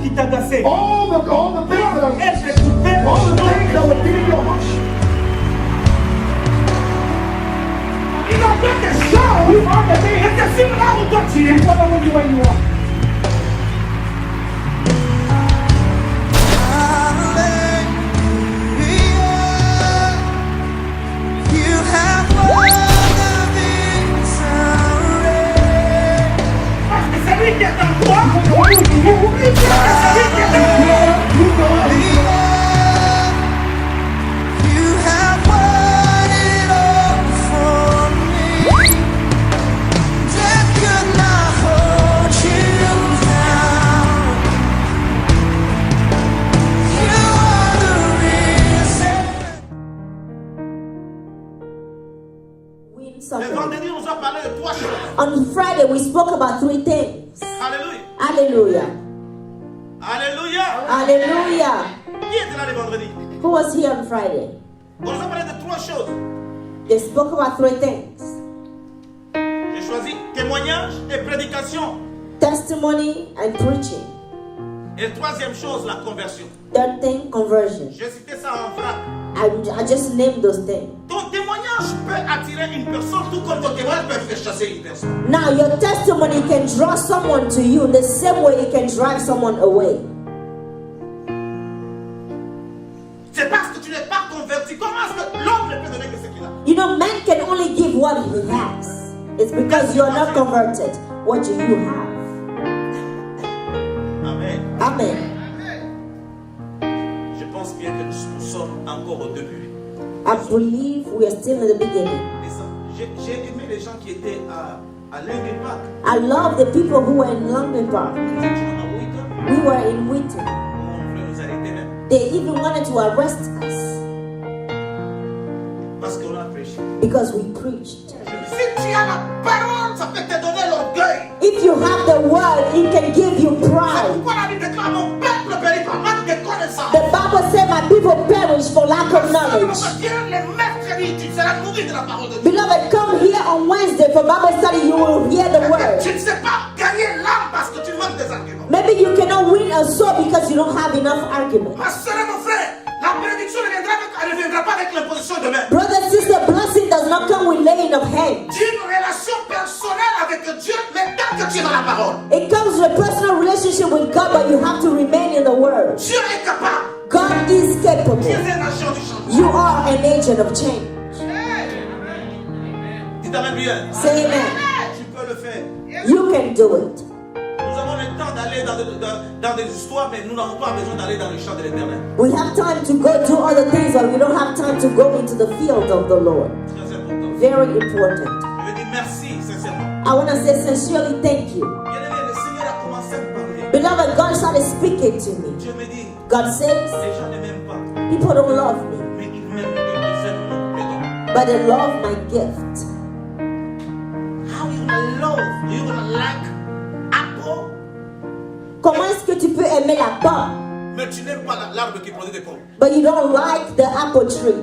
qui t'agaçaient. All the things that Elle t'écoutait. all the things that were getting your heart. Il a fait des choses. Et c'est sur là où toi tu es. Where you are. Parce que c'est lui qui est en toi. Oublie que c'est lui qui est en toi. Le vendredi, on nous a parlé de 3 choses. On Friday, we spoke about 3 things. Alléluia. Hallelujah. Alléluia. Hallelujah. Qui était là le vendredi? Who was here on Friday? On nous a parlé de 3 choses. They spoke about 3 things. J'ai choisi témoignage et prédication. Testimony and preaching. Et troisième chose, la conversion. Third thing, conversion. J'ai cité ça en vrac. I just named those things. Ton témoignage peut attirer une personne, tout comme ton témoignage peut faire chasser une personne. Now your testimony can draw someone to you the same way it can drive someone away. C'est parce que tu n'es pas converti. Comment est-ce que l'homme ne peut donner que ce qu'il a? You know, man can only give what he has. It's because you are not converted. What do you have? Amen. Amen. Je pense bien que nous sommes encore au début. I believe we are still in the beginning. J'ai aimé les gens qui étaient à Linkin Park. I love the people who were in London Park. We were in Winter. On voulait nous arrêter même. They even wanted to arrest us Parce qu'on a prêché. because we preached. Si tu as la parole, ça peut te donner l'orgueil. If you have the word, it can give you C'est pride. pourquoi la Bible déclare mon peuple périt par manque de connaissance. The Bible said, my people perish for lack of knowledge. Viens le mercredi, tu seras nourri de la parole de Dieu. Beloved, come here on Wednesday for Bible study. You will hear the word. Tu ne sais pas gagner l'âme parce que tu manques des arguments. Maybe you cannot win a soul because you don't have enough argument. Ma soeur et mon frère, la bénédiction ne viendra pas avec l'imposition de main. Brother and sister, blessing does not come with laying of hands. D'une relation personnelle avec Dieu, mais tant que tu es dans la parole. It comes with a personal relationship with God, but you have to remain in the word. Dieu est capable. God is Tu es capable. un agent du changement. You are an agent of change. Dis amen bien. Say amen. Tu peux le faire. You can do it. Nous avons le temps d'aller dans des histoires, mais nous n'avons pas besoin d'aller dans le champ de l'éternel. We have time to go do other things, but we don't have time to go into the field of the Lord. Très important. Very important. Je veux dire merci, sincèrement. I want to say sincerely thank you. Bien-aimé, le Seigneur a commencé à me parler. Beloved, God started speaking to me. Dieu me dit, God says, les gens ne m'aiment pas, people don't love me, mais ils m'aiment et ils aiment mon don. but they love my gift. How you gonna love? You gonna like apple, Comment est-ce que tu peux aimer la pomme, mais tu n'aimes pas l'arbre qui produit des pommes? but you don't like the apple tree?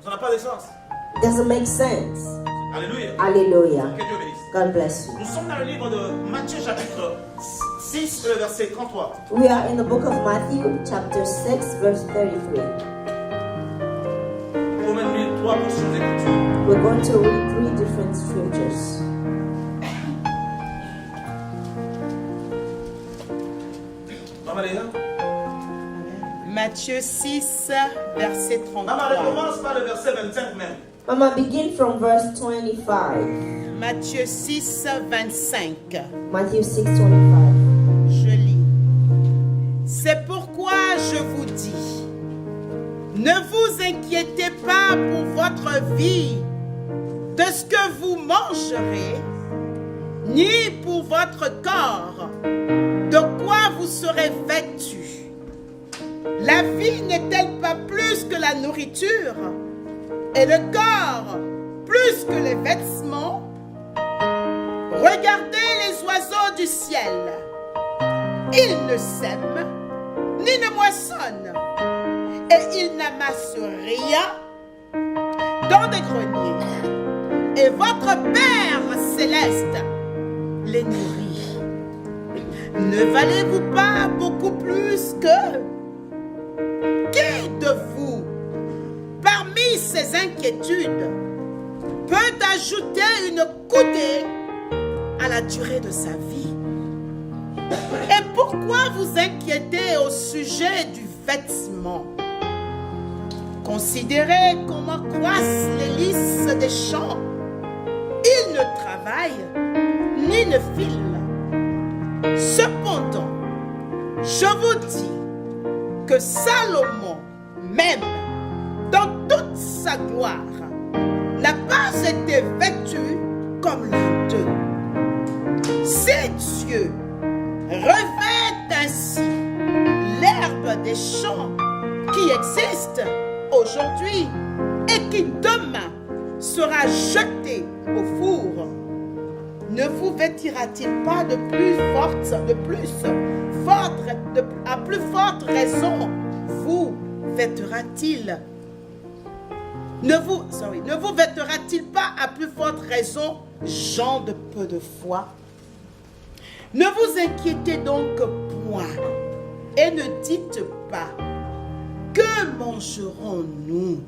Ça n'a pas de sens. It doesn't make sense. Alléluia. Hallelujah. Que Dieu bénisse. God bless you. Nous sommes dans le livre de Matthieu chapitre 6, le verset 33. We are in the book of Matthew, chapter 6, verse 33. Pour même lire 3 portions d'écriture. We're going to read 3 different scriptures. Maman les gars. Matthieu 6, verset Maman, 33. commence par le verset 25 même. Mama, begin from verse 25. Matthieu 6, 25. Matthew 6, 25. Je lis. C'est pourquoi je vous dis, ne vous inquiétez pas pour votre vie, de ce que vous mangerez, ni pour votre corps, de quoi vous serez vêtus. La vie n'est-elle pas plus que la nourriture, et le corps plus que les vêtements? Regardez les oiseaux du ciel. Ils ne sèment, ni ne moissonnent, et ils n'amassent rien dans des greniers. Et votre Père céleste les nourrit. Ne valez-vous pas beaucoup plus que? Qui de vous, parmi ces inquiétudes, peut ajouter une coudée à la durée de sa vie? Et pourquoi vous inquiétez au sujet du vêtement? Considérez comment croissent les lys des champs. Ils ne travaillent ni ne filent. Cependant, je vous dis que Salomon, même dans toute sa gloire, n'a pas été vêtu comme l'un d'eux. Si Dieu revêt ainsi l'herbe des champs qui existe aujourd'hui et qui demain sera jetée au four, ne vous vêtira-t-il pas à plus forte raison vous vêtera-t-il? Ne vous vêtera-t-il pas à plus forte raison, gens de peu de foi? Ne vous inquiétez donc point et ne dites pas: que mangerons-nous?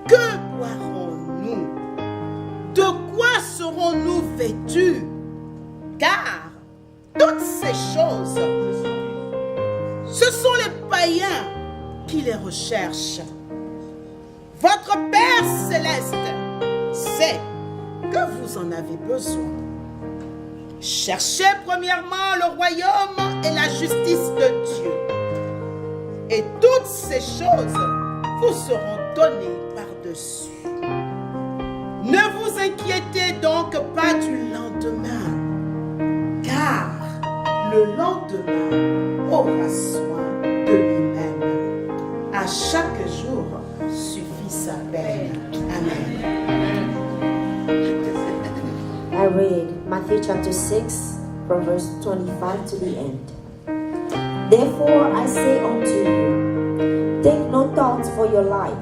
Que boirons-nous? De quoi serons-nous vêtus? Car toutes ces choses, ce sont les païens qui les recherchent. Votre Père céleste sait que vous en avez besoin. Cherchez premièrement le royaume et la justice de Dieu, et toutes ces choses vous seront données par-dessus. Ne vous inquiétez donc pas du lendemain, car le lendemain aura soin de lui-même. À chaque jour suffit sa peine. Amen. I read Matthew chapter 6 from verse 25 to the end. Therefore I say unto you, take no thought for your life,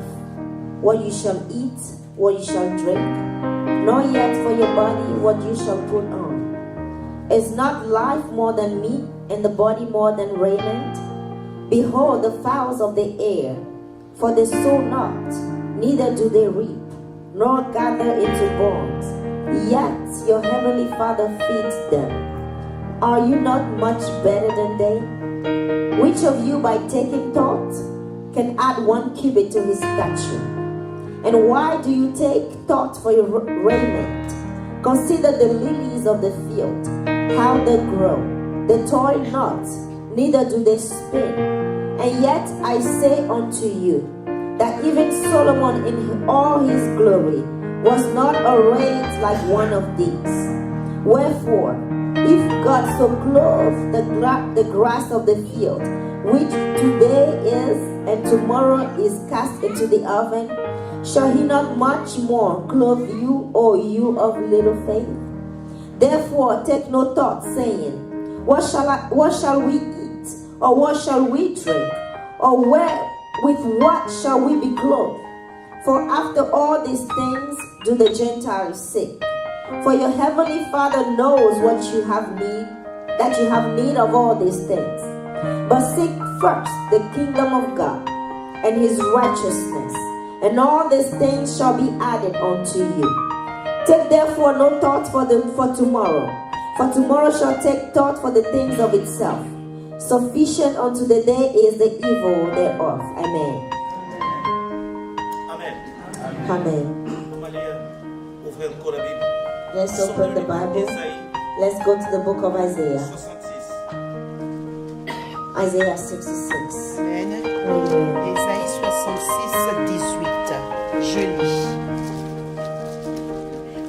what you shall eat, what you shall drink, nor yet for your body what you shall put on. Is not life more than meat, and the body more than raiment? Behold the fowls of the air, for they sow not, neither do they reap, nor gather into barns, yet your heavenly Father feeds them. Are you not much better than they? Which of you by taking thought can add 1 cubit to his stature? And why do you take thought for your raiment? Consider the lilies of the field, how they grow. They toil not, neither do they spin. And yet I say unto you, that even Solomon in all his glory was not arrayed like one of these. Wherefore, if God so clothe the grass of the field, which today is and tomorrow is cast into the oven, shall he not much more clothe you, O you of little faith? Therefore take no thought, saying, what shall we eat? Or what shall we drink? Or with what shall we be clothed? For after all these things do the Gentiles seek. For your heavenly Father knows what you have need, that you have need of all these things. But seek first the kingdom of God and his righteousness, and all these things shall be added unto you. Take therefore no thought for tomorrow, for tomorrow shall take thought for the things of itself. Sufficient unto the day is the evil thereof. Amen. Amen. Amen. On va lire, ouvrir encore la Bible. Let's open the Bible. Ésaïe Let's go to the book of Isaiah. 66. Isaiah 66. Amen. Amen. Ésaïe 66, 18. Je lis.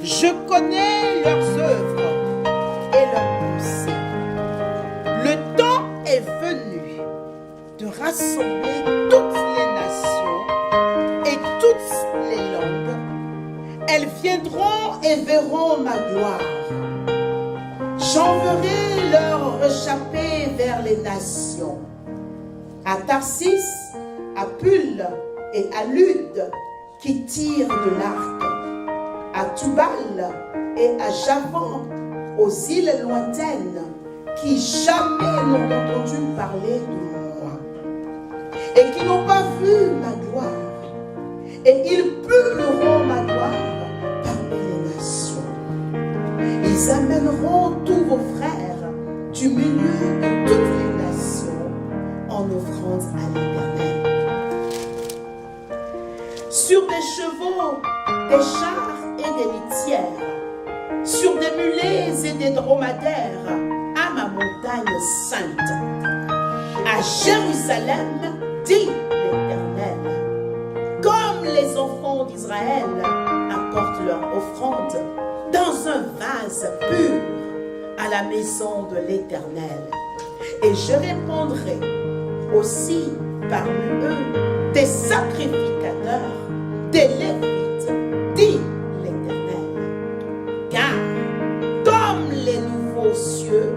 Je connais leurs œuvres et leurs pensées. Le temps est venu de rassembler toutes les nations et toutes les langues. Elles viendront et verront ma gloire. J'enverrai leur réchappé vers les nations. À Tarsis, à Pul et à Lude qui tirent de l'arc, à Tubal et à Javan, aux îles lointaines qui jamais n'ont entendu parler de moi et qui n'ont pas vu ma gloire. Et ils purgeront ma gloire parmi les nations. Ils amèneront tous vos frères du milieu de toutes les nations en offrande à l'Éternel. Sur des chevaux, des chars et des litières, sur des mulets et des dromadaires, à ma montagne sainte. À Jérusalem, dit l'Éternel, comme les enfants d'Israël apportent leur offrande dans un vase pur à la maison de l'Éternel. Et je répandrai aussi parmi eux des sacrificateurs, des Lévites, dit l'Éternel. Car comme les nouveaux cieux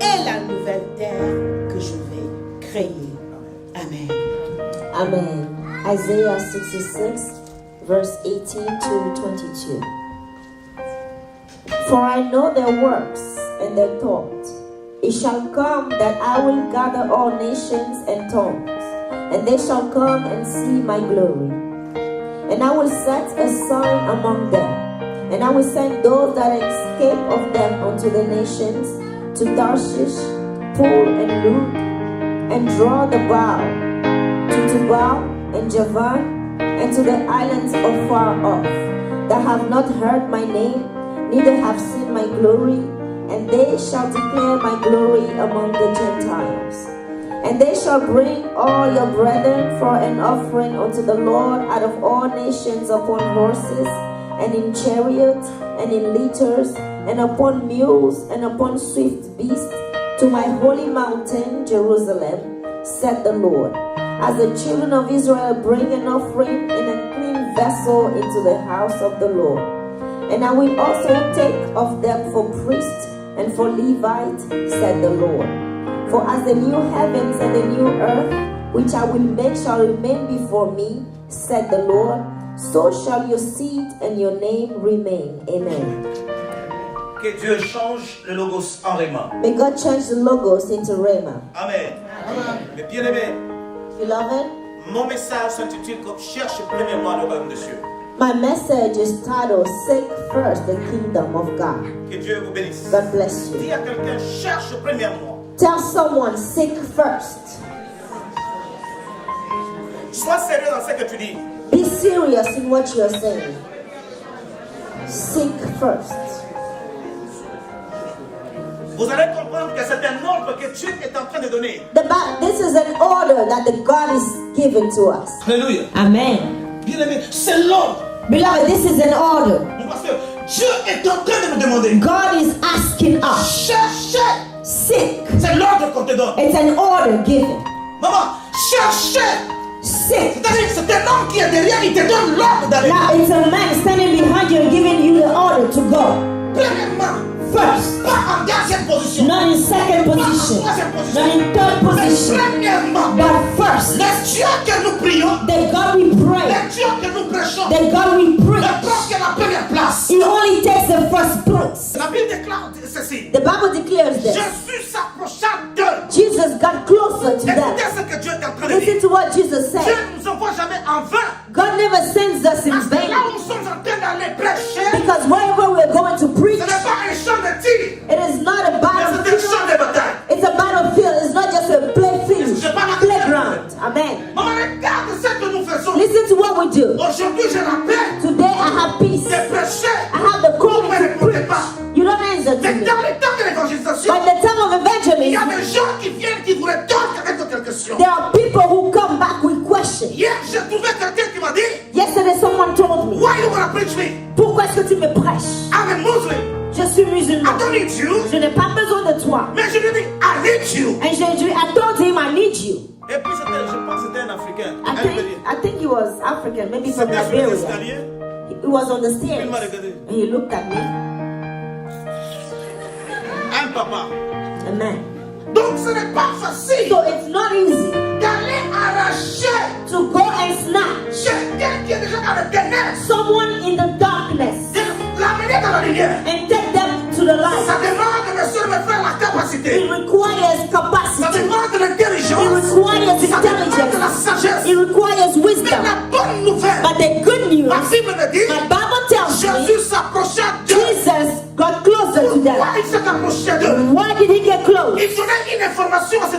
et la nouvelle terre que je vais créer. Amen. Amen. Isaiah 66, verse 18 to 22. For I know their works and their thoughts. It shall come that I will gather all nations and tongues, and they shall come and see my glory. And I will set a sign among them, and I will send those that escape of them unto the nations, to Tarshish, Pool, and Lud, and draw the bow, to Tubal and Javan, and to the islands of far off, that have not heard my name, neither have seen my glory, and they shall declare my glory among the Gentiles. And they shall bring all your brethren for an offering unto the Lord out of all nations upon horses, and in chariots, and in litters, and upon mules, and upon swift beasts, to my holy mountain Jerusalem, said the Lord. As the children of Israel bring an offering in a clean vessel into the house of the Lord. And I will also take of them for priests and for Levites, said the Lord. For as the new heavens and the new earth, which I will make shall remain before me, said the Lord, so shall your seed and your name remain. Amen. Que Dieu change le logos en Rhéma. May God change the logos into Rhema. Amen. Mais bien-aimés, Beloved, mon message s'intitule comme Cherche premièrement le royaume des cieux. my message is titled, Seek First the Kingdom of God. Que Dieu vous bénisse. God bless Dis you. à quelqu'un, cherche premièrement. Tell someone, seek first. Sois sérieux dans ce que tu dis. Be serious in what you're saying. Seek first. Vous allez comprendre que c'est un ordre que Dieu est en train de donner. This is an order that the God is giving to us. Alléluia. Amen. Bien-aimés, c'est l'ordre. Beloved, this is an order. Parce que Dieu est en train de nous demander. God is asking us. Cherchez. Seek. C'est l'ordre qu'on te donne. It's an order given. Maman, cherchez. Seek. C'est-à-dire que c'est un homme qui est derrière, il te donne l'ordre d'aller. Now it's a man standing behind you giving you the order to go. Premièrement, First. pas en deuxième position. Not in second position. Not in third position. Premièrement, But first. le Dieu que nous prions, The God we pray. le Dieu que nous prêchons, The God we ne preach. prend que la première place. He only takes the first place. La Bible déclare ceci. The Bible declares this. Jésus s'approcha d'eux. Jesus got closer to them. Écoutez ce que Dieu est en train de dire. Listen to what Jesus Dieu said. ne nous envoie jamais en vain. God never sends us in Parce que vain. là où nous sommes en train d'aller prêcher, Because wherever we're going to preach, ce n'est pas un champ de tir, it is not a mais c'est un battlefield. champ de bataille. It's a battlefield. It's not just a Je parle playground. Amen. Maman, regarde ce que nous faisons. Listen to what we do. Aujourd'hui, j'ai la paix Today I have peace. de prêcher. I have the Vous ne me calling to répondez preach. pas. You don't answer to Mais me. dans le temps de l'évangélisation, By the time of il y a evangelism, des gens qui viennent qui vous retournent avec d'autres questions. there are people who come back with questions. Hier, j'ai trouvé quelqu'un qui m'a dit, Yesterday someone told me, why you wanna preach me? pourquoi est-ce que tu me prêches? I'm a Muslim. Je suis I musulman. don't need you. Je n'ai pas besoin de toi. Mais je lui dis, I need you. And I told him I need you. Et puis, je pense que c'était un Africain. I think he was African, maybe from C'était sur les Liberia. escaliers. He was on the stairs. Il m'a regardé. And he looked at me. Un papa. A man. Donc, ce n'est pas facile So it's not easy d'aller arracher to go and snatch quelqu'un qui est déjà dans le ténèbres, someone in the darkness de l'amener dans la lumière. and take them to the light. Ça demande, mes soeurs, mes frères, la capacité. It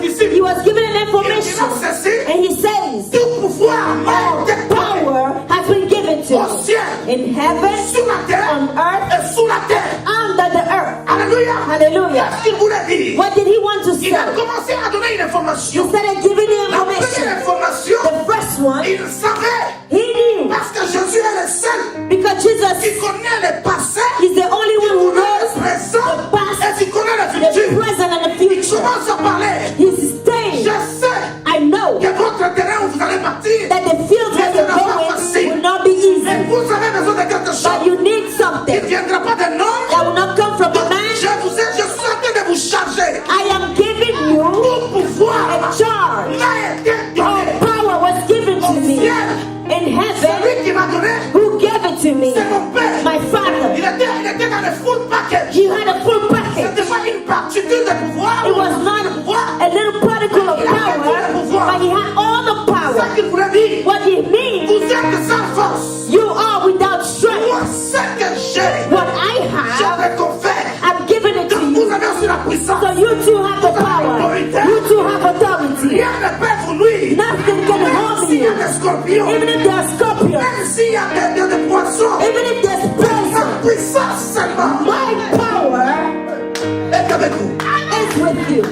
ses disciples. He was given an Il information. dit, ceci, And he says, tout pouvoir m'a all été donné power has been given to au me ciel, in heaven, sur la terre on earth, et sous la terre. under the earth. Alléluia. Hallelujah. Qu'est-ce qu'il voulait dire? What did he want to Il a say? commencé à donner une He information. started giving the La première information. information, The first one, il savait, he knew, parce que Jésus est le seul because qui Jesus connaît le passé, is the only qui one who connaît le knows présent the past, et qui connaît le the futur. present, and the Il future. commence à parler. He's Je saying, sais I know que votre terrain où vous allez partir, that the fields where you're going will not be easy, mais vous avez besoin de quelque chose. but you need Il ne something viendra pas d'un homme. that will not come from a man. Je suis en train de vous charger. I am giving you Tout pouvoir a charge. m'a été All donné. power was given to me in heaven. Celui qui m'a donné, Who gave it to me? c'est mon père. My Father. Il était dans le full package. He had a full package. C'était pas une particule de pouvoir. It was not de pouvoir. a little particle of power, but he had all the C'est ça power. qu'il voulait dire. What it means, Vous êtes sans force. you are without strength. Moi, ce que j'ai, What I je have, vais confère. I've given it to Donc, vous you. avez aussi la puissance. So you too have the power. You too have authority. Rien ne peut vous nuire. Nothing can Même harm s'il y a you. des scorpions, Even if there are scorpions, même s'il y a des poissons, even if there's ma poison, puissance seulement my power est avec vous. is with you.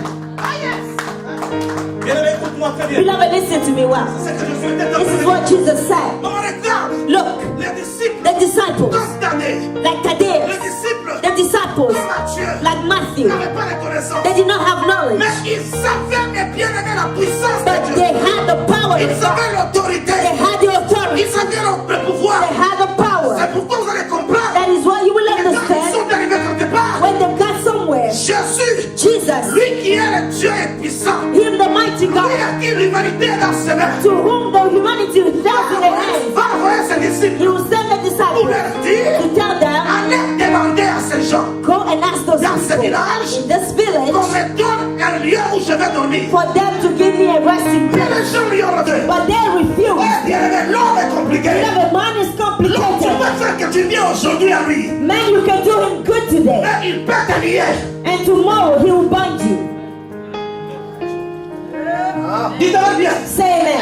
Bien-aimé, écoute-moi très bien. Beloved, listen to me well. C'est ce que je suis en train de This is dire. what Jesus said. On regarde Look, les disciples the disciples, constatés. like Les Thaddeus, disciples the disciples, de Matthieu like Matthew, n'avaient pas de connaissance. they did not have knowledge, Mais ils savaient, mes bien-aimés, la puissance but de they Dieu. had the power of Ils God. avaient l'autorité. They had the authority. Ils avaient le pouvoir. They had the power. C'est pourquoi vous allez comprendre. That is why you will Et quand ils understand sont arrivés quelque part, when they got somewhere. Jésus, Jesus, lui qui est le Dieu est puissant, him the mighty lui God, à qui l'humanité est dans ses mains, to whom the humanity was dealt in the hands, va envoyer ses disciples he will send the pour disciples leur dire, to tell them, allez demander à ces gens go and ask those dans ce people village in this qu'on village me donne un lieu où je vais dormir. for them to give me a resting Et place. les gens lui ont redonné. But they refused. Eh bien, l'homme est compliqué. Beloved, man is Tu complicated. peux faire que tu viens aujourd'hui à lui, Man, you can do him good today, mais il peut te lier. and tomorrow he will bind you. Dis-le bien. Say amen.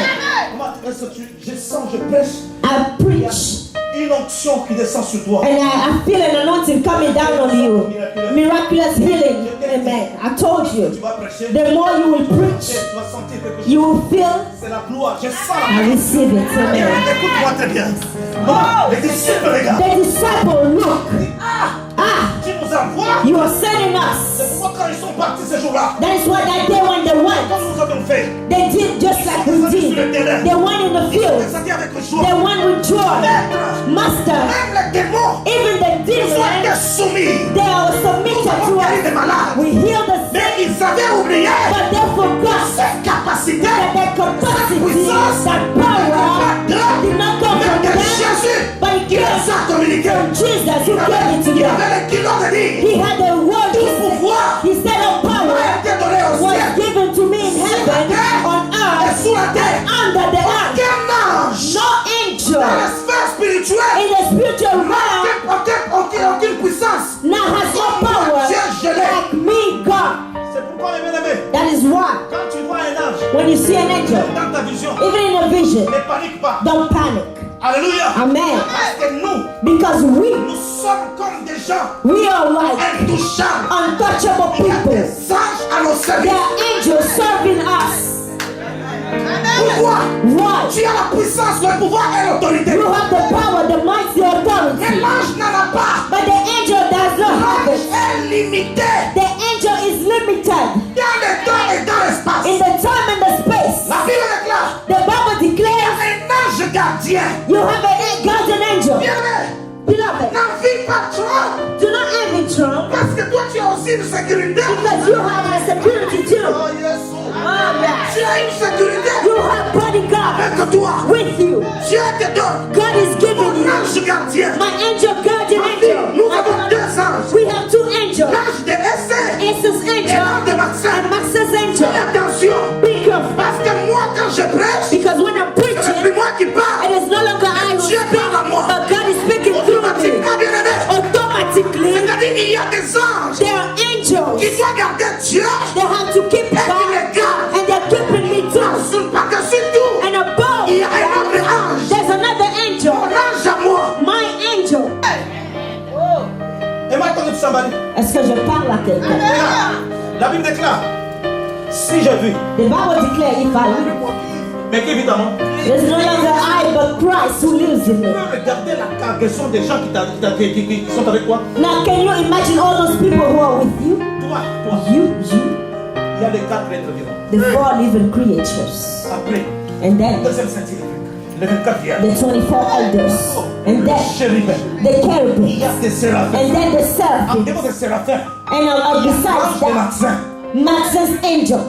Comment est-ce que je sens, je prêche I preach, une onction qui descend sur toi. and I feel an anointing coming down on you. Miraculous healing. Amen. I told Tu you. vas prêcher, The more you will preach, tu vas sentir quelque chose. you will feel. C'est la gloire. Je sens la I gloire. receive it. Amen. Écoute-moi très bien. Les disciples, regarde. The disciple, look. Ah, Tu nous envoies. you are sending C'est us. pourquoi quand ils sont partis ce jour-là, That is why that day when they went, comme nous avons fait, they did just like we did. They went in the field. c'est-à-dire avec le They joie. went with joy. Master, Même les démons even the sont demons, soumis. they are submitted to Guérir des us. malades. We heal the Mais sick, ils avaient oublié but they forgot cette capacité that their capacity, that power, did not come from de them, Jésus but it qui les came a communiqués. from Jesus who gave it to Il them. avait le kilo de dire. He had the word. Tout pouvoir He said, "All a power été donné au was ciel given to me in heaven, on et earth, sous la terre. under the earth." Aucun ange No dans angel la sphère spirituelle in the spiritual realm aucune puissance. now has more power like me, God. C'est pourquoi, mes bien-aimés, That is why quand tu vois un ange when you see an angel, dans ta vision, even in a vision, ne panique pas. don't panic. Alléluia. Amen. Parce que nous Because nous sommes comme des gens we are like intouchables. untouchable Il y a people. des anges à nos There services. are angels serving us. Pourquoi? Why? Tu as la puissance, le pouvoir et l'autorité. You have the power, the might, the Mais authority. l'ange n'en a pas. But the angel does not have L'ange it. est limité The angel is limited dans le temps et dans l'espace. in the time and the space. La Bible déclare, The Bible il y declares a un ange gardien. you have a guardian angel. Bien-aimé, Beloved, n'en vis pas trop. do not envy Trump Parce que toi, tu as aussi une sécurité. because you have a security too. Oh, Jésus. Oh, yes. Tu as une sécurité You have bodyguard avec toi. with you. Dieu te donne God is giving ton you ange gardien. my angel, guardian Nous avons angel. deux anges. We have two angels. L'ange de Essai Aces et angel l'ange de and Maxime. Max's angel. Attention, Be careful. parce que moi, quand je prêche, Because when I'm ce n'est preaching, plus moi qui parle. it is no longer I who Dieu speak, parle à moi. but God is speaking through me. Automatiquement, bien-aimé. Automatically, C'est-à-dire qu'il y a des anges there are qui angels doivent garder Dieu that have to keep et qui God les gardent. Est-ce que je parle à quelqu'un? Regarde, la Bible déclare, si je vis, The Bible declares if I live, mais qui vit en moi? there's no longer I but Christ who lives in Tu me. peux regarder la cargaison des gens qui sont avec toi. Now can you imagine all those people who are with you? Toi, You. il y a les 4 êtres vivants. The 4 living creatures. Après, And then deuxième sentier, les 24 vierges, the 24 elders. And then chérubins, the il y cherubims. a des séraphins. And then the En seraphim. dehors des séraphins, And besides ange de that, Maxin. Max's angel.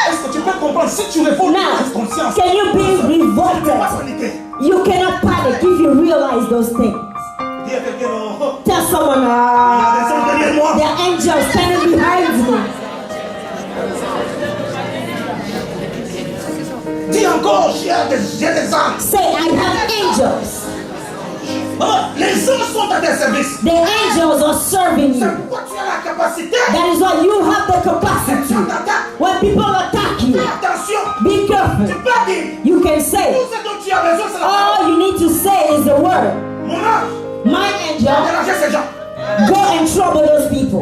Est-ce que tu peux comprendre si tu réponds Now, à cette conscience? can you be Tu ne peux pas revolted? paniquer. You cannot panic if you realize those things. Dis à quelqu'un, oh, Tell someone, il y a des anges derrière moi. there are angels standing behind me. Dis encore, j'ai des anges. Say, I have angels. Maman, les anges sont à tes services. The angels are serving C'est you. pourquoi tu as la capacité. That is why you have the Si capacity. on t'attaque, When people attack you, fais attention. be Tu careful. peux dire, You can say, tout ce dont tu as besoin, c'est la parole. all you need to say is the word. Mon ange, My angel, déranger ces gens. go and trouble those people.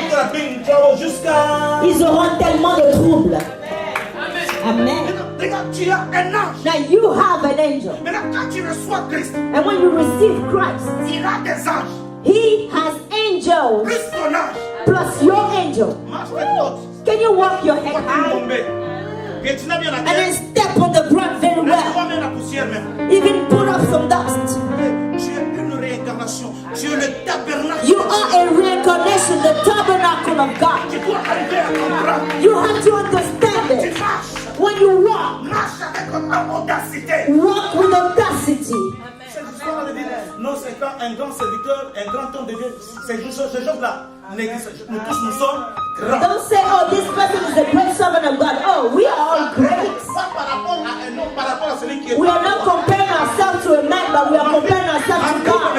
Tu as pris une travaux jusqu'à... Ils auront tellement de troubles. Amen. Regarde, tu as un ange. Now you have an angel. Maintenant, quand tu reçois Christ, And when you receive Christ, il a des anges. he has angels Plus ton ange. plus your angel. Marche tête haute. Can you walk your head Toi, tu high tombes. Et tu n'as bien la and terre. then step on the ground very Tu well? vois même la poussière même. Even put up some dust. Tu es une réincarnation. Tu es le tabernacle. You are a reincarnation, the tabernacle of God. Tu dois arriver à comprendre. You have to understand Tu it. marches. When you walk, Marche avec une audacité. walk with audacity. Cette histoire de dire, non, c'est pas un grand serviteur, un grand homme de Dieu. Ces choses-là n'existent. Nous tous, nous sommes grands. Don't say, oh, this person is a great servant of God. Oh, we are all great. Pas par rapport à un homme, par rapport à celui qui est. We are not comparing ourselves to a man, but we are comparing ourselves to God.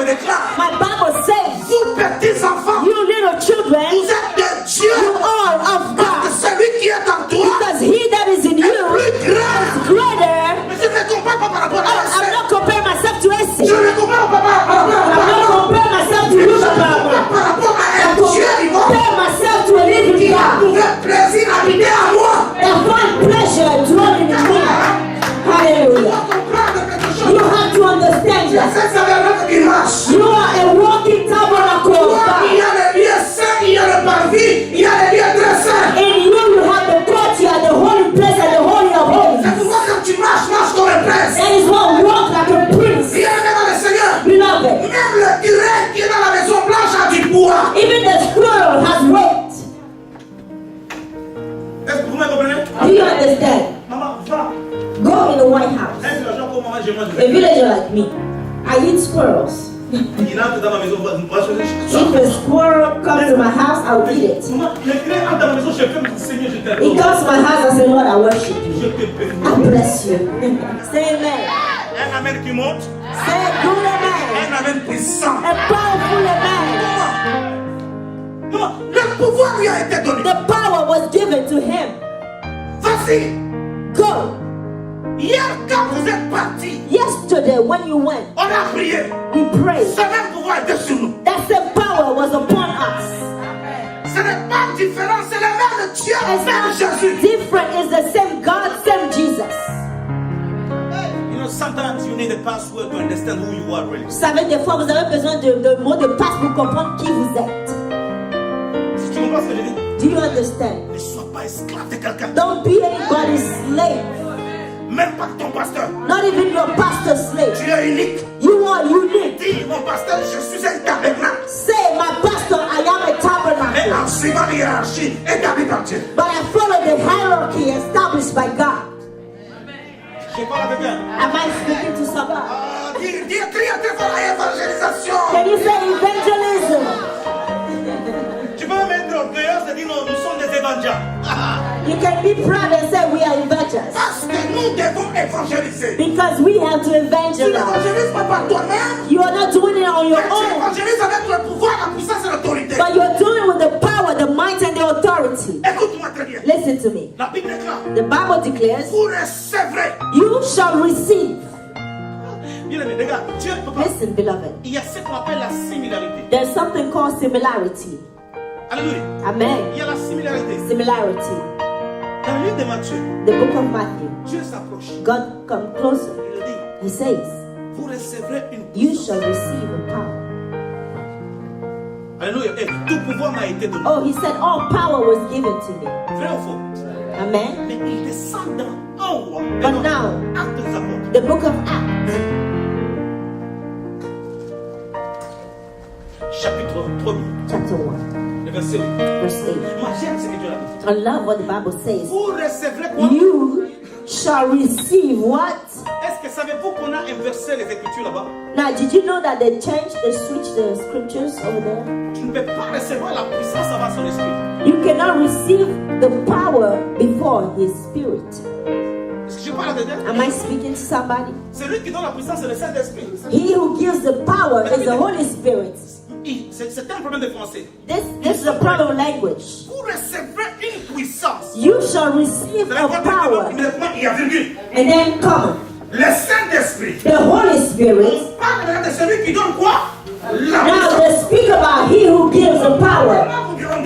My Bible says, Vous, petits enfants, you little children, vous êtes de Dieu. you are of Parce que God. celui qui est en toi Because he that is in you est plus grand. is greater. Mais je ne compare pas par rapport à la I'm not comparing myself to Je Essie. ne compare pas par rapport I'm not comparing myself to you, Papa. par rapport à I un Dieu vivant compare myself to a living qui a God trouvé plaisir à habiter à moi. that find pleasure dwelling in me. Tu Hallelujah. dois comprendre quelque chose. You have to understand C'est that. cette tabernacle qui marche. You are a walking tabernacle of Il y God. a les lieux saints, il y a le parvis, il y a les lieux très saints. In you, you have the courtyard, the holy place, and the holy of C'est holies. pourquoi quand tu marches, marche comme un prince. That is why walk like a prince. Bien aimé dans le Seigneur. Beloved, Même le curé qui est dans la maison blanche a du poids. even the squirrel has weight. Est-ce que vous me comprenez? Do you understand? Maman, va. Go in the White House. Un villageois comme maman, je mange A villager like me, I eat squirrels. Il entre dans ma maison, va choisir. If a squirrel comes to my house, I'll eat it. Maman, le curé entre dans ma maison, je peux me Seigneur, je He t'aime. comes to my house, I say, Lord, I worship you. Je te bénis. I bless you. Say amen. Un amen qui monte, Say a good amen. un amen puissant. A powerful amen. Maman, le pouvoir lui a été donné. The power was given to him. Vas-y. Go. Hier, quand vous êtes partis, Yesterday, when you went, on a prié. we prayed. Ce même pouvoir était sur nous. That same power was upon us. Ce n'est pas différent, c'est le même Dieu, It's même not Jésus. different. It's the same God, same Jesus. You know, sometimes you need a password to understand who you are really. Vous savez, des fois, vous avez besoin de mots de passe pour comprendre qui vous êtes. Si tu comprends ce que je dis, Do you understand? ne sois pas esclave de quelqu'un. Don't be anybody's slave. Même pas ton pasteur. Not even your pastor's slave. Tu es unique. You are unique. Dis, mon pasteur, je suis un tabernacle. Say, my pastor, I am a Mais tabernacle. en suivant l'hiérarchie établie par Dieu. But I follow the hierarchy established by God. Je parle avec un. Am I speaking to somebody? Dis, crie à tes frères à l'évangélisation. Can you say evangelism? Tu peux mettre orgueilleux et dire, non, nous sommes des évangélistes. You can be proud and say we are evangelists. Parce que nous devons évangéliser. Because we have to Tu evangelize. n'évangélises pas par toi-même. You are not doing it on your Mais tu own. évangélises avec le pouvoir, la puissance et l'autorité. But you're doing it with the power, the might, and the authority. Écoute-moi très bien. Listen to me. La Bible déclare, The Bible declares, vous recevrez. you shall receive. Bien Bien-aimé, regarde, Dieu, papa, Listen, beloved. il y a ce qu'on appelle la similarité. There's something called similarity. Alléluia. Amen. Il y a la similarité. Similarity. Dans le livre de Matthieu, The book of Matthew. Dieu s'approche. God come closer. Il dit, He says, vous recevrez une you puissance. shall receive a power. Alléluia. Et tout pouvoir m'a été donné. Oh, he said, all power was given to me. Vrai ou faux? Amen. Mais il descend dans un roi. But now, Acte des apôtres. the book of Acts, Chapitre 1er, chapter 1, le verset 8. verse 8. Moi, j'aime ce que Dieu a dit. I love what the Bible says. Vous recevrez quoi? You shall receive what? Est-ce que savez-vous qu'on a inversé les Écritures là-bas? Now, did you know that they changed, they switched the scriptures over there? Tu ne peux pas recevoir la puissance avant son esprit. You cannot receive the power before His Spirit. Est-ce que je parle à quelqu'un? Am I speaking to somebody? Celui qui donne la puissance, c'est le Saint-Esprit. He who gives the power is the Holy Spirit. C'est un problème de français. This is a problem of language. Vous recevrez une puissance. You shall receive Ça a veut dire power. qu'immédiatement, il y a virgule. And then come, Le Saint-Esprit. the Holy Spirit. On parle maintenant de celui qui donne quoi? La Now puissance. they speak about He who gives the power. On devrait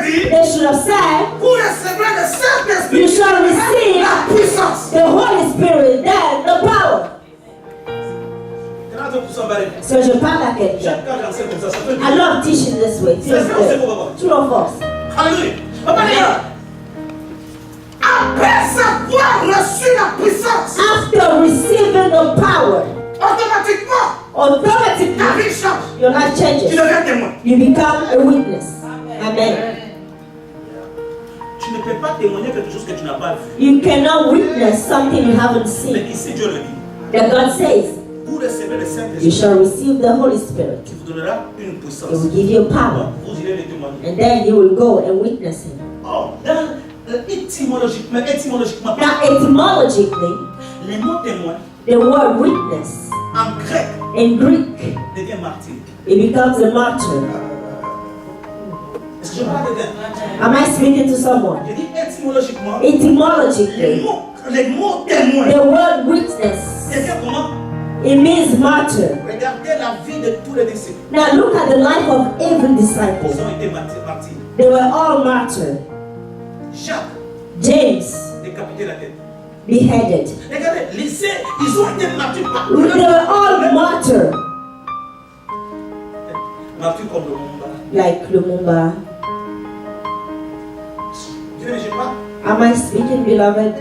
dire, They should have said, vous recevrez le Saint-Esprit. you shall receive La puissance. the Holy Spirit, then the power. So je parle à quelqu'un. I love teaching this way. Feels good. True or false? Alléluia. Papa, regarde. Après avoir reçu la puissance, After receiving the power, automatiquement, ta automatically vie change. your life Tu changes. deviens témoin. You become a witness. Amen. Tu ne peux pas témoigner quelque chose que tu n'as pas vu. You cannot witness something you haven't Mais seen. ici, Dieu le dit. That God says, Vous recevez le you Saint-Esprit shall receive the Holy Spirit. qui vous donnera une It puissance. will give you power. Vous irez les témoigner. And then you will go and witness Him. Oh, étymologiquement, Now, etymologically, les mots témoins the word witness en grec in Greek, devient martyr. it becomes a martyr. Est-ce que je parle de quelqu'un? Am I speaking to someone? Je dis étymologiquement, Etymologically, les mots témoins the word witness, devient comment? it means martyr. Regardez la vie de tous les disciples. Now look at the life of every disciple. Ils ont été martyrs. They were all martyred. Jacques, James, décapité la tête. beheaded. Regardez, ils ont été martyrs. They were all martyred. Martyrs comme le monde. Like Lumumba. Dieu ne gêne pas. Am I speaking, beloved?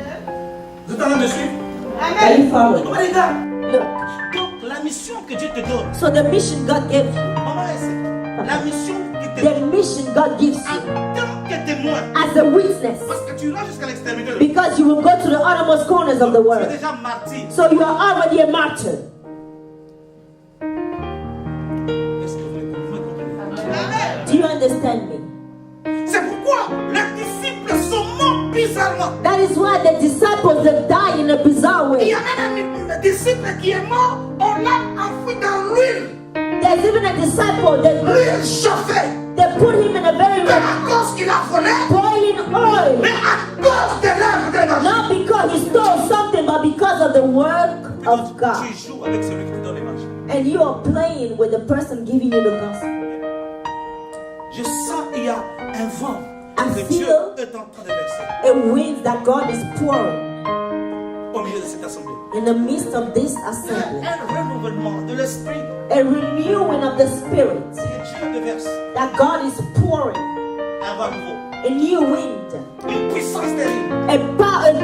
Vous êtes en train de suivre? Are you following? Oh, les gars. Look. Donc, la mission que Dieu te donne, So the mission God gave you, maman, c'est la mission qui te the donne mission God gives en you tant que témoin. as a witness, Parce que tu iras jusqu'à l'extrémité. because you will go to the uttermost corners of the Tu es world. déjà martyr. So you are already a martyr. Est-ce que vous me comprenez? Do you understand me? C'est pourquoi les disciples sont morts bizarrement. That is why the disciples that die in a bizarre Il y way. a même un disciple qui est mort, on l'a enfoui dans l'huile. There's even a disciple that L'huile chauffée. they put him in a very Mais à cause qu'il a volé, boiling oil. mais à cause de l'œuvre de l'évangile. Not because he stole something, but because of the work of God. Tu joues avec celui qui te donne l'évangile. And you are playing with the person giving you the gospel. Je sens qu'il y a un vent I que Dieu feel est en train de verser a wind that God is pouring au milieu de cette assemblée. in the midst of this Il y assembly. a un renouvellement de l'esprit A renewing of the spirit que Dieu déverse. that God is pouring. Un vent nouveau. A new wind. Une puissance terrible. A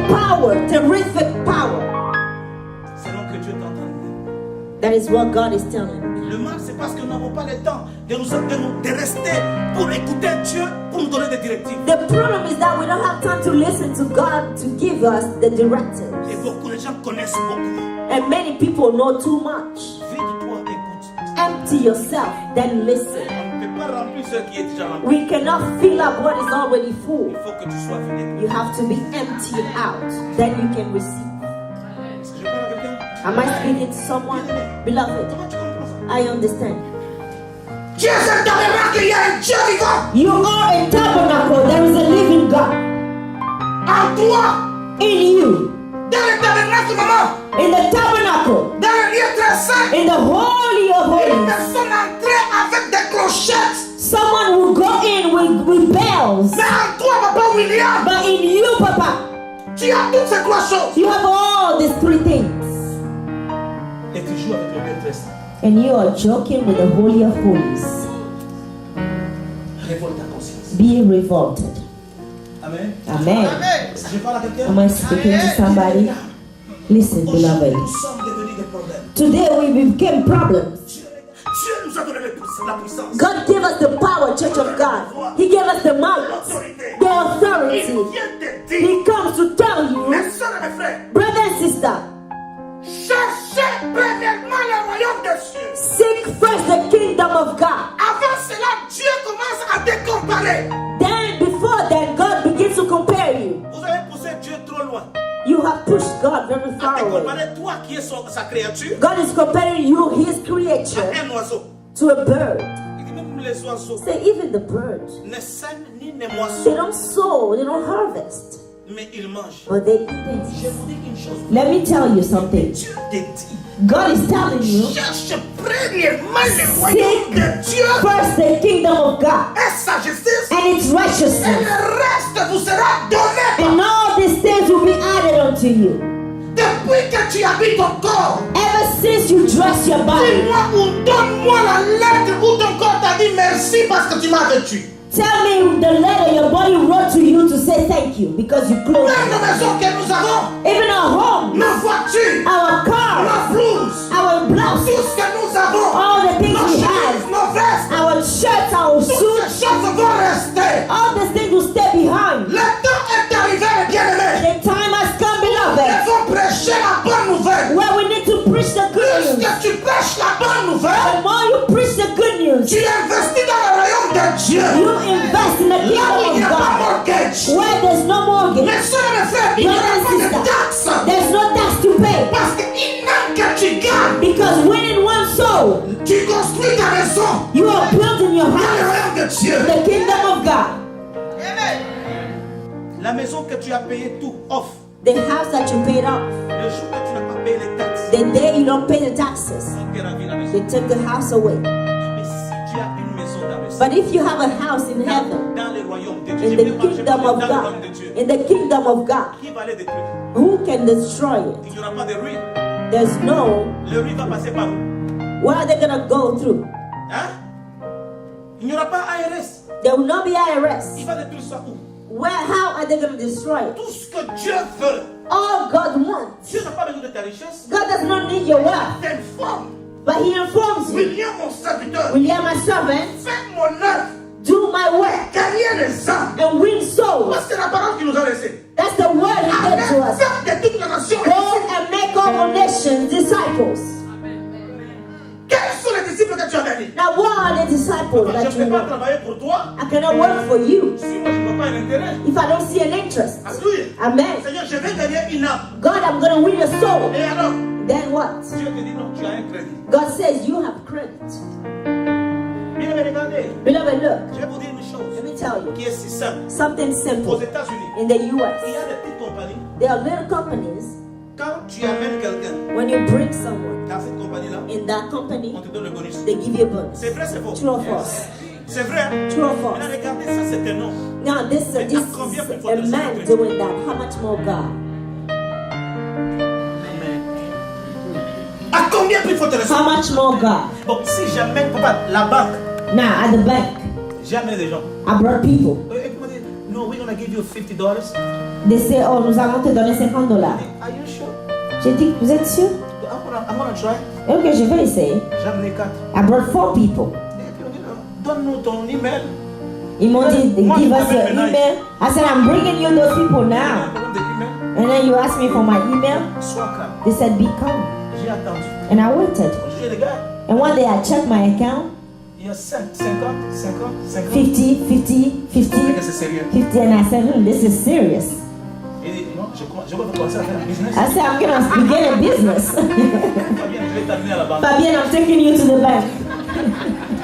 power, terrific power. C'est donc que Dieu est en train de dire. That is what God is telling me. Le mal, c'est parce que nous n'avons pas le temps de rester pour écouter Dieu, pour nous donner des directives. The problem is that we don't have time to listen to God to give us the directives. Et beaucoup de gens connaissent beaucoup. And many people know too much. Vide-toi, écoute. Empty yourself, then listen. On ne peut pas remplir ce qui est déjà rempli. We cannot fill up what is already full. Il faut que tu sois vide. You have to be emptied out. Then you can receive. Est-ce que je parle à quelqu'un? Am I speaking to someone? Beloved, Comment tu comprends ça? I understand. Dieu est un tabernacle, il y a un Dieu vivant. You are a tabernacle. There is a living God En toi, in you. Dans le tabernacle, maman. In the tabernacle, Dans le lieu très saint. in the Holy of Une Holies, personne entrait avec des clochettes. someone will go in with bells. Mais en toi, papa William, But in you, Papa, tu as toutes ces trois choses. you have all these three things. Et tu joues avec le lieu très saint. And you are joking with the Holy of Holies. Révolte ta conscience. Be revolted. Amen. Amen. Je parle à quelqu'un. Am I speaking to somebody? Listen, beloved. Nous sommes devenus des problèmes. Today we became problems. Dieu nous a donné la puissance. God gave us the power, Church of God. He gave us the might, the authority. Il vient te dire, He comes to tell you, mes soeurs et mes frères, brother and sister, cherchez premièrement le royaume des cieux. seek first the kingdom of God. Avant cela, Dieu commence à te comparer. Then, before then, God begins to compare you. Vous avez poussé Dieu trop loin. You have pushed God very À far te away. comparer, toi qui es sa créature, God is comparing you, His creature, à un oiseau. to a bird. Il dit même les oiseaux Say, even the birds, ne sèment ni ne they moissonnent, don't sow, they don't harvest, mais ils mangent. but they Je eat. vous dis une chose. Let me tell you something. Dieu te dit, God is telling you, cherche premièrement le royaume de Dieu first the kingdom of God et sa justice, and its et righteousness, le reste vous sera donné. and all these things will be added unto you. Depuis que tu habites ton corps, Ever since you dress your body, dis-moi ou donne-moi la lettre où ton corps t'a dit merci parce que tu m'as vêtu. tell me the letter your body wrote to you to say thank you because you clothed Même nos me. maisons que nous avons, Even our home, nos voitures, our cars, nos blouses, our tout blouses, ce que nous avons, all the things nos we chemises, have, nos vestes, our shirts, our toutes suits, ces choses vont rester. all these things will stay behind. Le temps est arrivé, mes bien-aimés. The time has come, Nous beloved, devons prêcher la bonne nouvelle. where we need to preach the good Plus news. que tu prêches la bonne nouvelle, The more you preach the good news, tu investis dans le royaume de Dieu. you invest in the Là où il n'y kingdom a of pas God, mortgage. where there's no mortgage, Mes soeurs et mes frères, il n'y aura pas de taxes. there's no tax to pay. Parce qu'une âme que tu gagnes, Because winning one soul, tu construis ta maison you are building your dans le house, royaume de Dieu. the kingdom of God. La maison que tu as payé tout off, The house that you paid off, le jour que tu n'as pas payé les taxes, the day you don't pay the taxes, on te ravit la maison. they take the house away. Mais si tu as une maison dans le ciel, But if you have a house in heaven, dans le royaume de Dieu, in je the vais parler kingdom dans of le God, royaume de Dieu, in the kingdom of God, qui va les détruire? who can destroy it? Il n'y aura pas de ruine. There's no, Le ruine va passer par où? where are they gonna go through? Hein? Il n'y aura pas ARS. There will not be Il IRS. va détruire ça où? How are they gonna destroy it? Tout ce que Dieu veut. All God wants. Dieu n'a pas besoin de ta richesse. God does not need your wealth, T'informe. but He informs you, William, mon serviteur, William, my servant, fais mon œuvre. do my work Gagner les âmes. and win souls. C'est la parole qu'il nous a laissée. That's the word He gave to us. Faites de toutes les nations. Go and make all nations disciples. Quels sont les disciples que tu as gagnés? Now, what are the disciples Je ne that peux you pas know? travailler pour toi I cannot work for you si moi je ne vois pas un intérêt. if I don't see an interest. Alléluia. Amen. Seigneur, je vais gagner une âme. God, I'm going to win a soul. Et alors, Then what? Dieu te dit non, tu as un crédit. God says you have credit. Bien, mais regardez, Beloved, look, je vais vous dire une let chose me tell you qui est si simple. something Aux simple. États-Unis, In the il y US, a des petites compagnies. there are little companies, Quand tu amènes quelqu'un when you bring someone dans cette compagnie-là, in that company, on te donne le bonus. they give you a bonus. C'est vrai, c'est faux. True or false? C'est vrai. True or false? Maintenant, regardez, ça c'est un nom. Now, this is a man doing that. How much more God? À combien plus faut te laisser? How much more God? Bon, si j'amène, papa, la banque, Now, at the bank, j'ai amené des gens. I brought people. Et puis, on dit, no, we're gonna give you $50. They say, oh, nous allons te donner $50. Are you sure? J'ai dit, vous êtes sûr? I'm gonna try. Ok, je vais essayer. J'ai amené 4. I brought 4 people. Et puis on dit, donne-nous ton email. Ils m'ont dit, Moi, give je us your t'amène maintenant. email. I said, I'm bringing you those people Un now. problème d'email. And then you asked me for my email. Sois calme. They said, be calm. J'ai attendu. And I waited. J'ai les gars. And one day I checked my account. Il y a 50, 50. 50, 50, 50, Que c'est sérieux. 50. And I said, this is serious. Il dit, non, je vais commencer à faire un business. I said, I'm going to begin a business. Fabien, je vais t'amener à la banque. Fabienne, I'm taking you to the bank.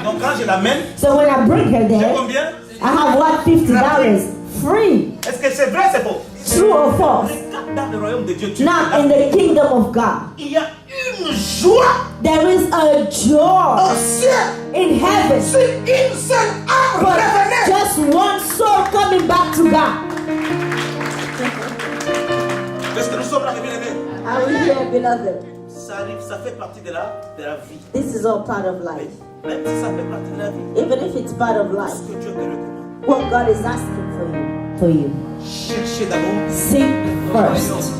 Donc quand je l'amène, So when I bring her j'ai there, combien? I have what? $50 free. Est-ce que c'est vrai, c'est faux? True or false? Regarde dans le royaume de Dieu. Now in the kingdom of God, Il y a une joie there is a au joy ciel. in heaven Si une seule âme for revenait. just one soul coming back to God. Est-ce que nous sommes là, mes bien-aimés? Are we here, beloved? Ça arrive, ça fait partie de la vie. This is all part of life. Même si ça fait partie de la vie, Even if it's part of life, ce que Dieu te recommande. what God is asking for you. Cherchez d'abord Seek first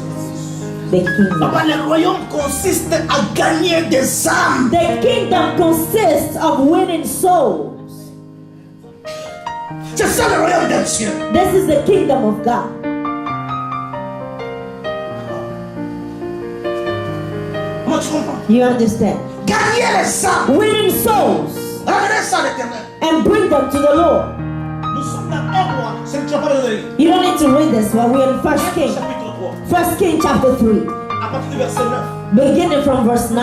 the kingdom. Papa, le royaume consiste à gagner des âmes. The kingdom consists of winning souls. C'est ça le royaume de Dieu. This is the kingdom of God. Moi, tu comprends? You understand? Gagner les âmes. Winning souls Ramenez ça à l'éternel. and bring them to the Lord. Nous sommes dans un roi. C'est que tu n'as pas besoin de lire. You don't need to read this one. We're in 1 King. Chapitre 3. 1 King chapter 3. À partir du verset 9. Beginning from verse 9.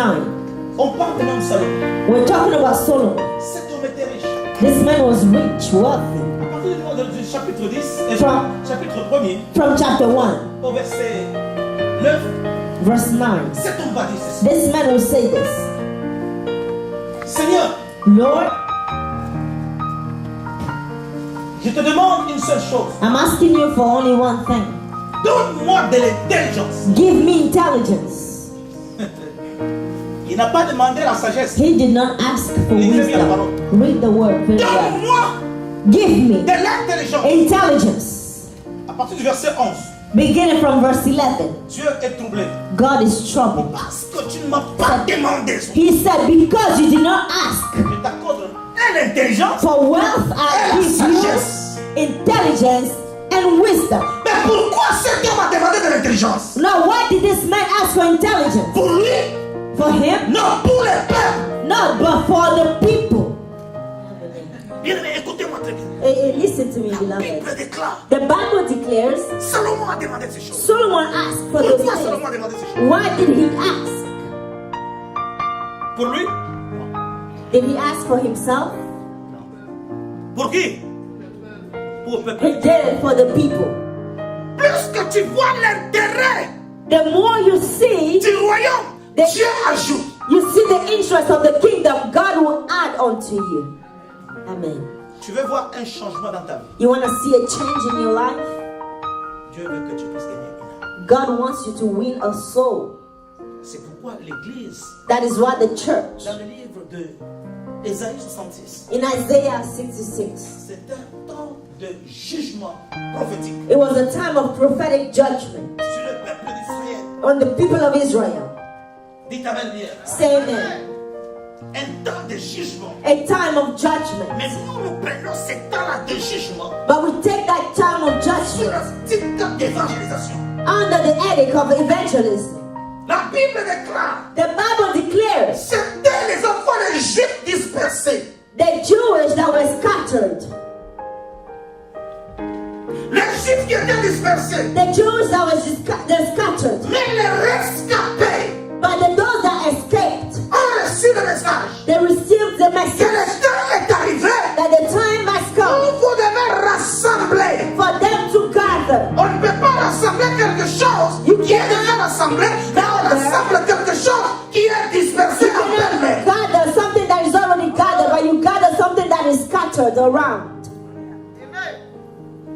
On parle de l'homme Salomon. We're talking about Solomon. Cet homme était riche. This man was rich, wealthy. À partir du chapitre 10 et From- chapitre 1er From chapter 1, au verset 9, verse 9. cet homme va dire ceci. This man will say this. Seigneur, Lord, je te demande une seule chose. I'm asking you for only one thing. Donne-moi de l'intelligence. Give me intelligence. Il n'a pas demandé la sagesse. He did not ask for wisdom. Read the word very well. Donne-moi Give me de l'intelligence. intelligence. À partir du verset 11, Beginning from verse 11. Dieu est troublé. God is troubled. Parce que tu ne m'as pas demandé. He said, because you did not ask Je t'accorde l'intelligence. for wealth, I give sagesse. you intelligence and wisdom. Mais pourquoi cet homme a demandé de l'intelligence? Now, why did this man ask for intelligence? Pour lui? For him? Non, pour les peuples. No, but for the people. Bien-aimé, écoutez-moi très bien. Listen to me, La beloved. Bible déclare. The Bible declares Salomon a demandé ces choses. Solomon asked for those Pourquoi Salomon a things. demandé ces choses? Why did he ask? Pour lui? Did he ask for himself? Pour qui? Pour le He peuple. did it for the people. Plus que tu vois l'intérêt The more you see, du royaume, Dieu ajoute. you see the interest of the kingdom, God will add unto you. Amen. Tu veux voir un changement dans ta vie. You want to see a change in your life? Dieu veut que tu puisses gagner une âme. God wants you to win a soul. C'est pourquoi l'Église, That is why the church, dans le livre de Ésaïe 66, in Isaiah 66, c'est un temps de jugement prophétique it was a time of prophetic judgment sur le peuple d'Israël. on the people of Israel. Dites Amen bien. Say amen. Un temps de jugement. A time of judgment. Mais nous prenons ce temps-là de jugement But we take that time of sur judgment la petite d'évangélisation. under the edict of evangelism. La Bible déclare, The Bible declares c'était les enfants des Juifs dispersés. the Jewish that were scattered, Les Juifs qui étaient dispersés. the Jews that were scattered, Mais les rescapés but those that escaped, ont reçu le message they received the que message le temps est arrivé that the time has où come vous devez rassembler. for them to gather. On ne peut pas rassembler quelque chose qui est déjà rassemblé, mais on rassemble quelque chose qui est dispersé You en cannot plein. gather something that is already gathered, but you gather something that is scattered around.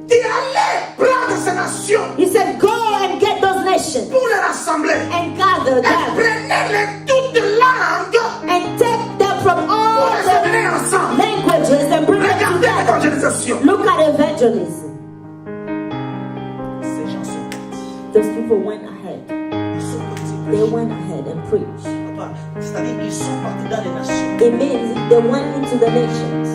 Tu es allé prendre ces nations He said, go and get those nations pour les rassembler. and gather Et them prenez-les toutes langues and take them from pour all les the amener ensemble. languages and bring them Regardez together. l'évangélisation. Look at evangelism. Ces gens sont partis. Those people went ahead. Ils sont partis. They went ahead and preached. Papa, c'est-à-dire ils sont partis dans les nations. It means they went into the nations.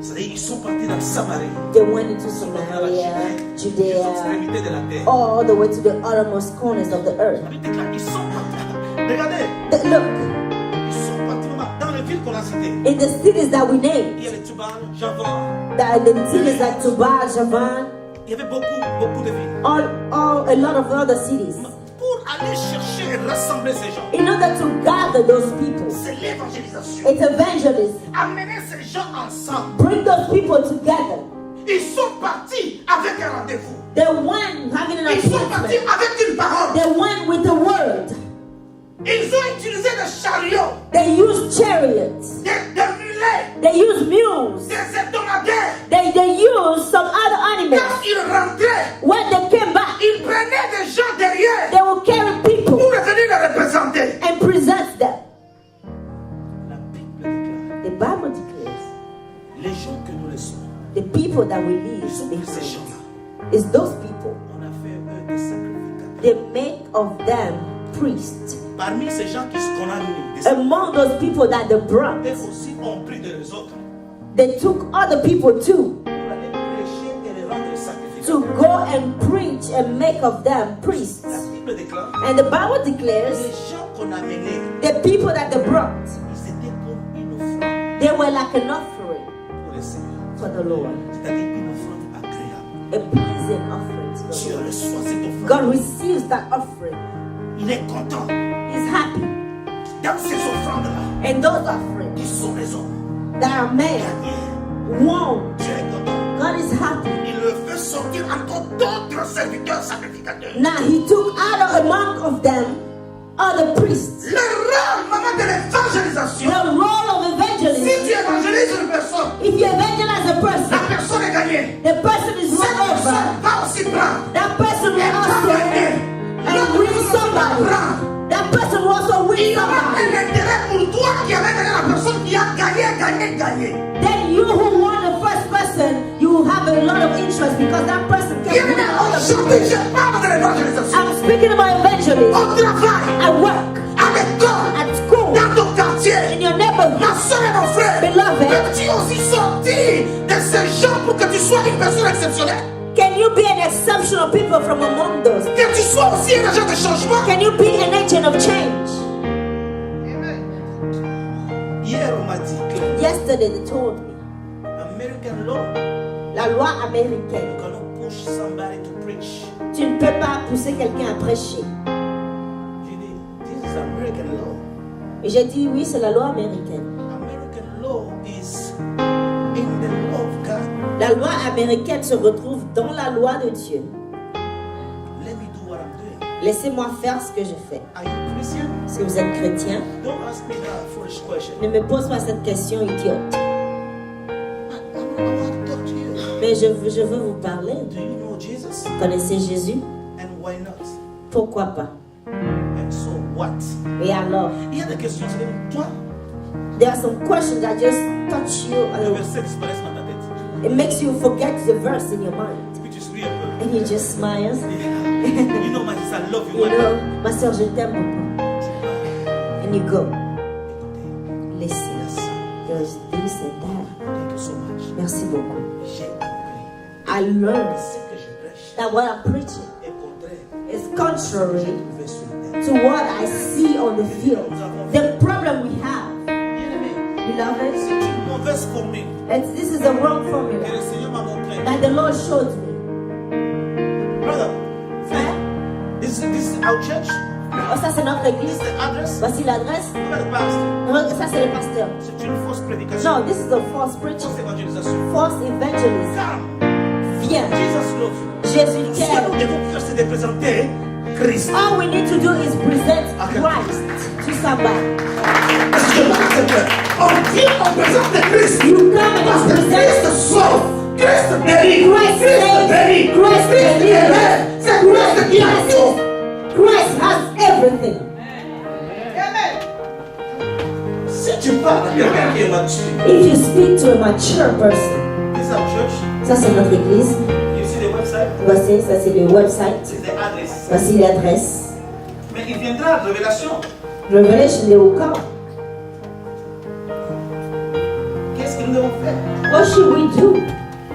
C'est-à-dire ils sont partis dans Samarie. They went into Samaria, Jusqu'aux Judea, extrémités de la terre. all the way to the uttermost corners of the earth. La Bible déclare, ils sont partis. Regardez, Look, ils sont partis maman, dans les villes qu'on a citées. in the cities that we Il named, y avait Tubal, Javan. the cities like Tubal, Javan, Il y avait beaucoup de villes. a lot of other cities. Pour aller chercher et rassembler ces gens, In order to gather those people, c'est l'évangélisation. it's evangelism. Amener ces gens ensemble. Bring those people together. Ils sont partis avec un rendez-vous. They went having an Ils sont partis appointment. avec une parole. They went with the word. Ils ont utilisé des chariots, They used chariots. des mulets, They used mules. des hebdomadaires. They used some other animals. Quand ils rentraient, When they came back, ils prenaient des gens derrière they would carry people pour venir les représenter. and present them. La Bible déclare, The Bible declares les gens que nous laissons, the people that we lead ils sont ces they gens-là. is those people. On a fait eux des sacrificateurs. They make of them priests. Parmi ces gens qu'on a mis, Among those people that they brought, eux aussi ont pris de les autres they took other people too pour aller prêcher et les rendre to sacrificateurs. go and preach and make of them priests. La Bible déclare, And the Bible les declares gens qu'on a menés, the people that they brought, ils étaient comme une offrande they were like an offering pour le Seigneur. for the Lord, C'est-à-dire une offrande agréable. a pleasing offering to the Dieu Lord. reçoit cette offrande. God receives that offering. Il est content. He's happy. Dans ces offrandes-là, And those offerings qui sont les hommes that are made, gagnés, won. Dieu est content. God is happy. Il le fait sortir encore d'autres serviteurs sacrificateurs. Now he took out of among of them other priests. Le rôle, maman, de The l'évangélisation. role of Si evangelism. tu évangélises une personne, If you evangelize a la person, personne est gagnée. the person is Cette won over. personne va aussi prendre. That person will Elle va also gagner. and win somebody. Prendre. That person will also Il win y aura un somebody. intérêt pour toi qui avait gagné la personne qui a gagné. Then you who won the first person, you will have a lot of interest because that person can Bien win aimé, other aujourd'hui, people. je parle de l'évangélisation. I'm speaking about evangelism Au travail, at work, à l'école, at school, dans ton quartier. in your neighborhood. Ma soeur et mon frère, Beloved. peux-tu aussi sortir de ces gens pour que tu sois une personne exceptionnelle? Can you be an exceptional people from among those? Que tu sois aussi un agent de changement? Can you be an agent of change? Hier, on m'a dit que Yesterday they told me, American law, la loi américaine, you cannot push somebody to preach. tu ne peux pas pousser quelqu'un à prêcher. J'ai dit, this is American law. Et j'ai dit oui, c'est la loi américaine. American law is in the law of God. La loi américaine se retrouve dans la loi de Dieu. Let me do what I'm doing. Laissez-moi faire ce que je fais. Are you Christian? Si vous êtes chrétien, Don't ask me that foolish question. ne me pose pas cette question idiote. I want to talk to you. Mais je veux vous parler. Do you know Jesus? Connaissez Jésus? And why not? Pourquoi pas? And so what? Et alors, Il y a des questions, c'est toi, there are some questions that just touch you. le verset disparaît dans ta tête. It makes you forget the verse in your mind. Puis tu souris un peu. And you just smile. You know, my sister, I love you. You know, ma soeur, je t'aime beaucoup. And you go, listen, there's this and that. Thank you so much. Merci beaucoup. J'ai appris I learned ce que je prêche that what I'm preaching est contraire is contrary trouvé sur terre. to what I see on the field. The problem we have, Bien-aimé, beloved, c'est une mauvaise formule this is the wrong que formula le Seigneur m'a montré. that the Lord showed me. Brother, Frère, this is our church. oh, ça c'est notre This église. is the address. Voici l'adresse. Look at the pastor. Ça c'est le pasteur. C'est une fausse prédication. No, this is the false preaching, Fausse évangélisation. false evangelism. Car Viens, Jesus loves you. Jésus Ce que t'aime. nous devons faire, c'est de présenter Christ. All we need to do is present Christ to somebody. Est-ce que vous acceptez? On vient, on présente Christ. You come and Parce que present Christ sauve, Christ guérit, Christ Christ saves, bénit, Christ Christ delivers. élève. C'est Christ qui a tout. Christ has everything. Si tu parles à quelqu'un qui est mature, If you speak to a mature person, this is our church. ça c'est notre église. You see the website? Voici, ça c'est le website. C'est the address. Voici l'adresse. Mais il viendra à révélation. Revelation de Wuka. Qu'est-ce que nous devons faire? What should we do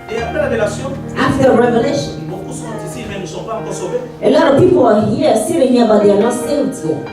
Et après la révélation, after Revelation? beaucoup sont ici, mais ne sont pas encore sauvés. A lot of people are here, sitting here, but they are not saved yet.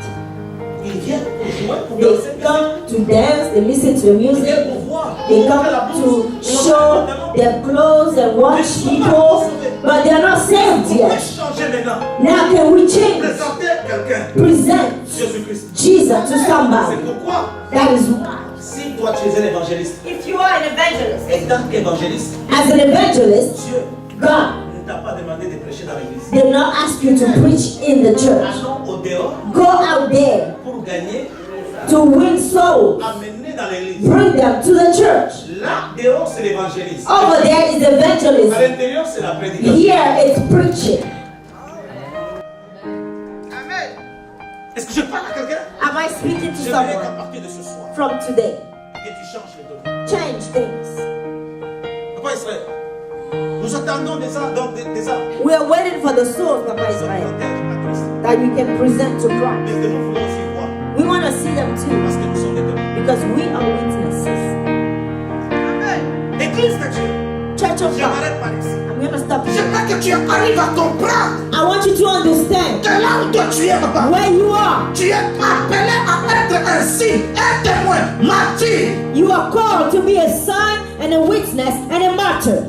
Ils viennent pour jouer, pour They danser. come to dance, they listen to the Ils music, viennent pour voir. they Pour come faire la to bourse. show their clothes and watch people, but they are not saved On peut yet. changer maintenant. Now can we change? Présenter quelqu'un. Present Jésus-Christ. Jesus to somebody. C'est pourquoi That is why Si toi tu es un évangéliste, If you are an evangelist, et tant qu'évangéliste, as an evangelist, Dieu God ne t'a pas demandé de prêcher dans l'église. did not ask you to preach in the church. Allons au dehors Go out there pour gagner, to win souls. amener dans l'église. Bring them to the church. Là, dehors, c'est l'évangélisme. Over there is À evangelism. l'intérieur, c'est la prédication. Here it's preaching. Amen. Est-ce que je parle à quelqu'un? Am I speaking to Je voudrais qu'à someone partir de ce soir, from today? que tu changes les données. Change things. Papa Israël, nous attendons des âmes. We are waiting for the souls, Papa Des Israel, volontaires à Christ. that you can present to Christ. Mais que nous voulons aussi voir, We want to see them too parce que nous sommes des témoins. because we are witnesses. Amen. Église de Dieu, Church of je God, m'arrête par ici. I'm going to stop here. J'aimerais que tu arrives à comprendre I want you to understand que là où toi tu es, papa, where you are. tu es appelé à être un signe, un témoin, martyr. You are called to be a sign and a witness and a martyr.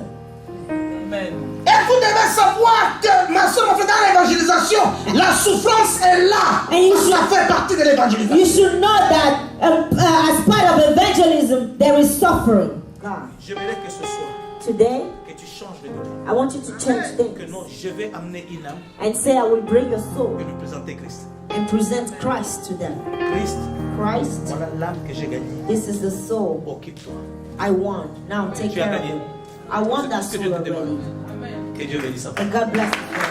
Et vous devez savoir que, ma soeur, mon frère, dans l'évangélisation, la souffrance est là. And you Ça fait partie de l'évangélisation. You should know that as part of evangelism, there is suffering. God, J'aimerais que ce soir, today, que tu changes de données. I want you to change Que things non, je vais amener une âme and say, I will bring your soul et lui présenter Christ. and present Christ to them. Christ, Christ, voilà l'âme que j'ai gagnée. this is the soul Occupe-toi. I want. Now take Tu as care of gagné. it. I want that C'est ce que soul Dieu te already. demande. Que Dieu bénisse ça. And God bless you.